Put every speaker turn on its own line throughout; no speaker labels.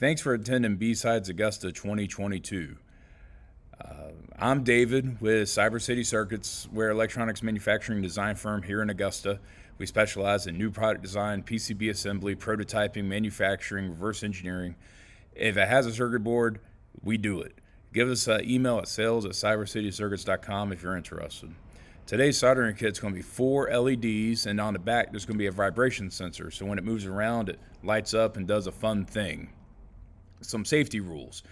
Thanks for attending BSidesAugusta 2022. I'm David with Cyber City Circuits. We're an electronics manufacturing design firm here in Augusta. We specialize in new product design, PCB assembly, prototyping, manufacturing, reverse engineering. If it has a circuit board, we do it. Give us an email at sales@cybercitycircuits.com if you're interested. Today's soldering kit is going to be 4 LEDs, and on the back there's going to be a vibration sensor, so when it moves around it lights up and does a fun thing. Some safety rules.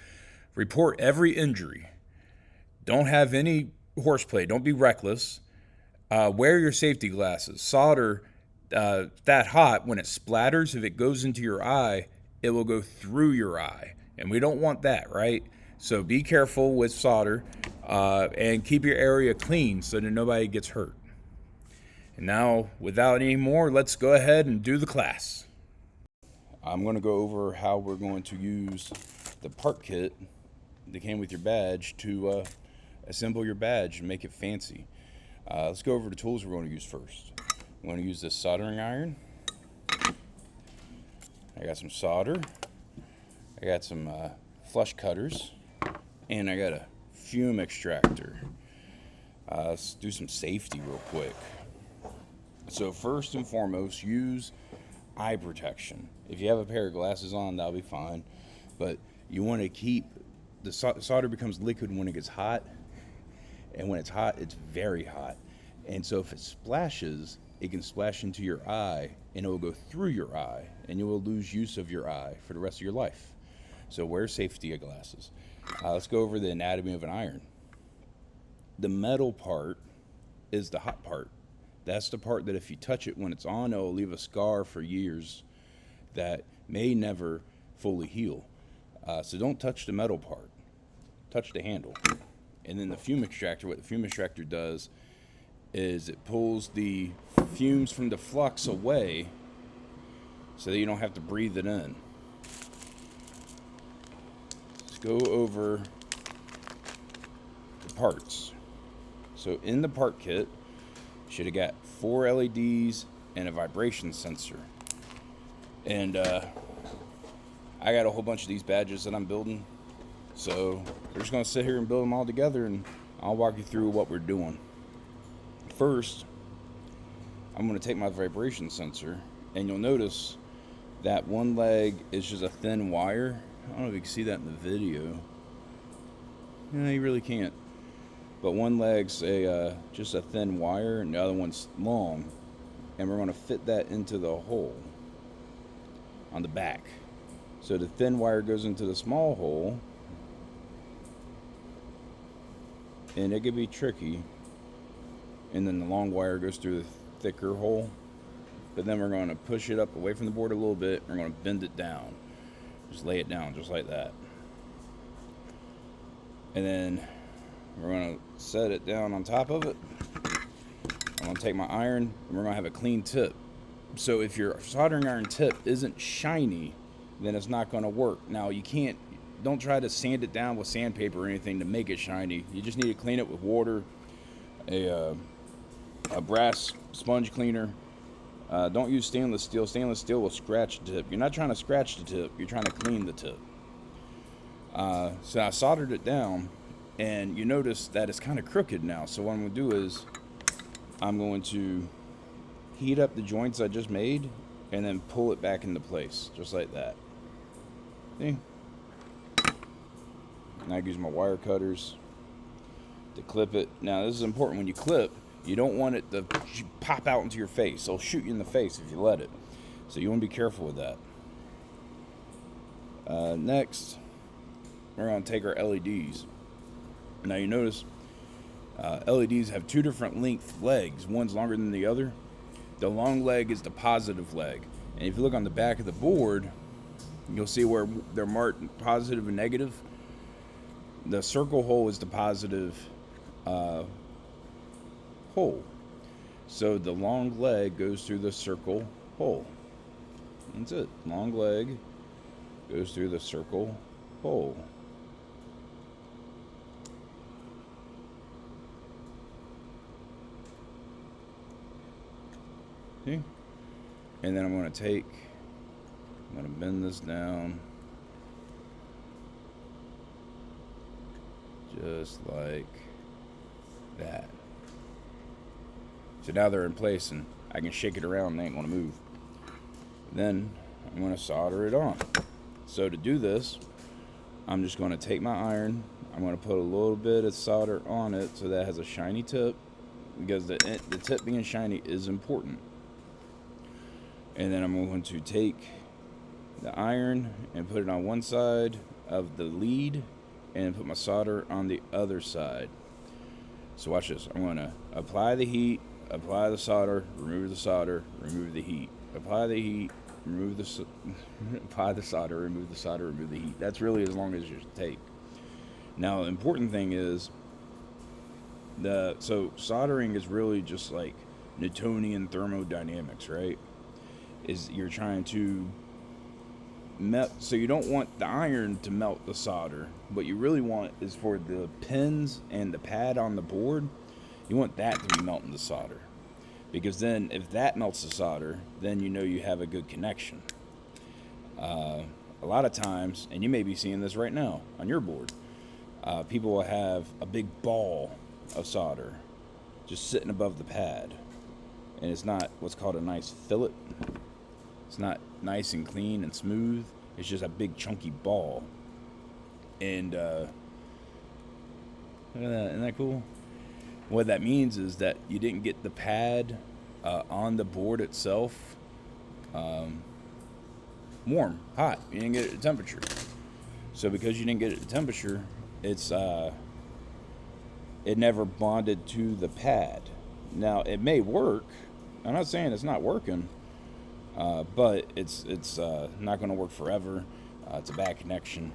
Report every injury. Don't have any horseplay. Don't be reckless. Wear your safety glasses. Solder that hot, when it splatters, if it goes into your eye, it will go through your eye. And we don't want that, right? So be careful with solder and keep your area clean so that nobody gets hurt. And now, without any more, let's go ahead and do the class. I'm going to go over how we're going to use the part kit that came with your badge to assemble your badge and make it fancy. Let's go over the tools we're going to use first. I'm going to use this soldering iron. I got some solder. I got some flush cutters. And I got a fume extractor. Let's do some safety real quick. So first and foremost, use eye protection. If you have a pair of glasses on, that'll be fine. But you want to keep, the solder becomes liquid when it gets hot. And when it's hot, it's very hot. And so if it splashes, it can splash into your eye and it will go through your eye and you will lose use of your eye for the rest of your life. So wear safety glasses. Let's go over the anatomy of an iron. The metal part is the hot part. That's the part that if you touch it when it's on, it will leave a scar for years that may never fully heal. So don't touch the metal part. Touch the handle. And then the fume extractor, what the fume extractor does is it pulls the fumes from the flux away so that you don't have to breathe it in. Let's go over the parts. So in the part kit, you should have got 4 LEDs and a vibration sensor. And I got a whole bunch of these badges that I'm building. So we're just going to sit here and build them all together, and I'll walk you through what we're doing. First, I'm going to take my vibration sensor, and you'll notice that one leg is just a thin wire. I don't know if you can see that in the video. No, you really can't. But one leg's just a thin wire, and the other one's long. And we're going to fit that into the hole on the back. So the thin wire goes into the small hole, and it can be tricky. And then the long wire goes through the thicker hole. But then we're going to push it up away from the board a little bit. We're going to bend it down. Just lay it down just like that. And then we're going to set it down on top of it. I'm going to take my iron, and we're going to have a clean tip. So if your soldering iron tip isn't shiny, then it's not going to work. Now don't try to sand it down with sandpaper or anything to make it shiny. You just need to clean it with water, a brass sponge cleaner. Don't use stainless steel. Stainless steel will scratch the tip. You're not trying to scratch the tip, you're trying to clean the tip. So I soldered it down, and you notice that it's kind of crooked now. So what I'm going to do is I'm going to heat up the joints I just made and then pull it back into place, just like that. See? And I use my wire cutters to clip it. Now this is important. When you clip, you don't want it to pop out into your face. It'll shoot you in the face if you let it. So you want to be careful with that. Next, we're going to take our LEDs. Now you notice LEDs have 2 different length legs. One's longer than the other. The long leg is the positive leg. And if you look on the back of the board, you'll see where they're marked positive and negative. The circle hole is the positive hole. So the long leg goes through the circle hole. That's it. Long leg goes through the circle hole. See? And then I'm going to bend this down Just like that. So now they're in place and I can shake it around and they ain't gonna move. Then I'm gonna solder it on. So to do this, I'm just gonna take my iron, I'm gonna put a little bit of solder on it so that it has a shiny tip, because the tip being shiny is important. And then I'm going to take the iron and put it on one side of the lead and put my solder on the other side. So watch this. I'm going to apply the heat, apply the solder, remove the solder, remove the heat. Apply the heat, remove the apply the solder, remove the solder, remove the heat. That's really as long as you take. Now, the important thing is so soldering is really just like Newtonian thermodynamics, right? Is you're trying to melt, so you don't want the iron to melt the solder. What you really want is for the pins and the pad on the board, you want that to be melting the solder. Because then if that melts the solder, then you know you have a good connection. A lot of times, and you may be seeing this right now on your board, people will have a big ball of solder just sitting above the pad, and it's not what's called a nice fillet. It's not nice and clean and smooth. It's just a big chunky ball. And look at that, isn't that cool? What that means is that you didn't get the pad on the board itself warm, hot. You didn't get it at temperature. So because you didn't get it at temperature, it's it never bonded to the pad. Now it may work. I'm not saying it's not working, but it's not going to work forever. It's a bad connection.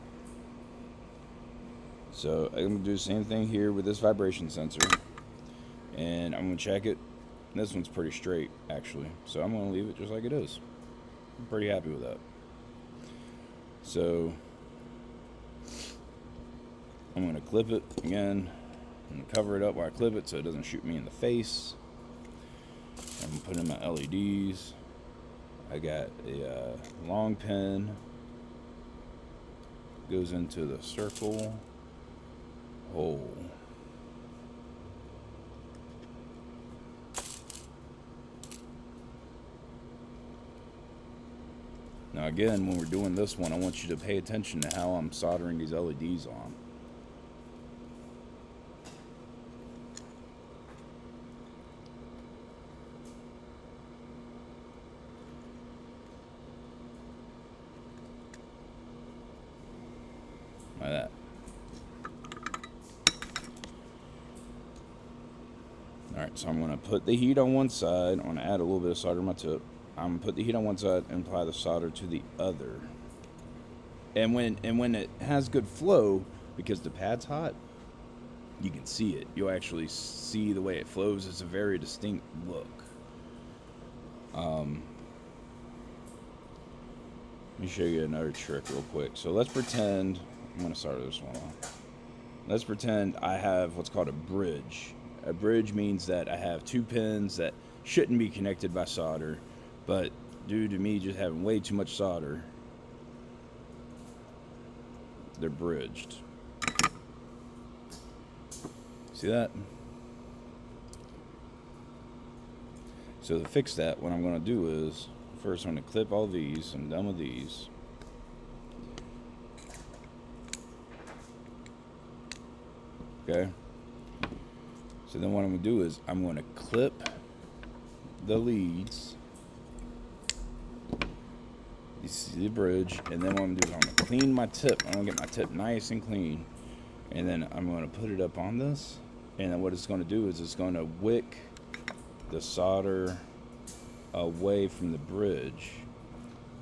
So I'm going to do the same thing here with this vibration sensor, and I'm going to check it. This one's pretty straight, actually, so I'm going to leave it just like it is. I'm pretty happy with that. So I'm going to clip it again. I'm going to cover it up while I clip it so it doesn't shoot me in the face. I'm going to put in my LEDs. I got a long pin. Goes into the circle hole. Now again, when we're doing this one, I want you to pay attention to how I'm soldering these LEDs on. Like that. Alright, so I'm going to put the heat on one side. I'm going to add a little bit of solder to my tip. I'm going to put the heat on one side and apply the solder to the other. And when it has good flow, because the pad's hot, you can see it. You'll actually see the way it flows. It's a very distinct look. Let me show you another trick real quick. So let's pretend, I'm going to solder this one off. Let's pretend I have what's called a bridge. A bridge means that I have two pins that shouldn't be connected by solder, but due to me just having way too much solder, they're bridged. See that? So to fix that, what I'm going to do is, first I'm going to clip all these. I'm done with these. Okay. So then what I'm going to do is I'm going to clip the leads. You see the bridge, and then what I'm going to do is I'm going to clean my tip. I'm going to get my tip nice and clean, and then I'm going to put it up on this, and then what it's going to do is it's going to wick the solder away from the bridge,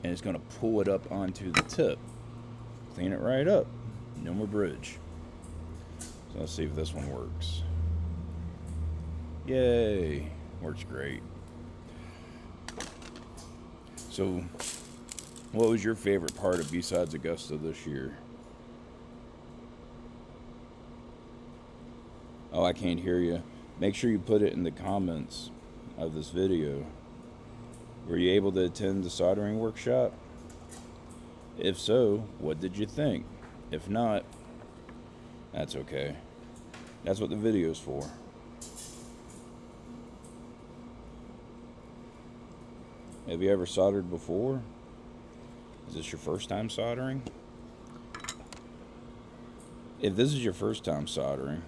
and it's going to pull it up onto the tip. Clean it right up. No more bridge. So let's see if this one works. Yay! Works great. So, what was your favorite part of BSidesAugusta this year? Oh, I can't hear you. Make sure you put it in the comments of this video. Were you able to attend the soldering workshop? If so, what did you think? If not, that's okay. That's what the video's for. Have you ever soldered before? Is this your first time soldering? If this is your first time soldering,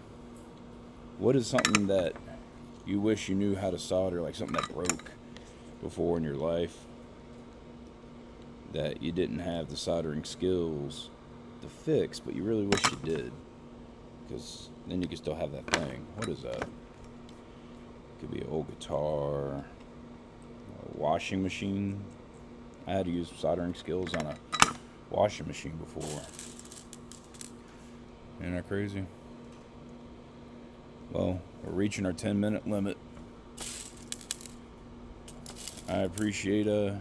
what is something that you wish you knew how to solder, like something that broke before in your life that you didn't have the soldering skills to fix, but you really wish you did? Because then you can still have that thing. What is that? Could be an old guitar, a washing machine. I had to use soldering skills on a washing machine before. Isn't that crazy? Well, we're reaching our 10-minute limit. I appreciate you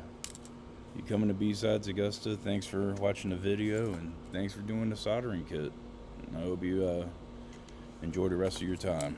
coming to BSidesAugusta. Thanks for watching the video, and thanks for doing the soldering kit. I hope you enjoy the rest of your time.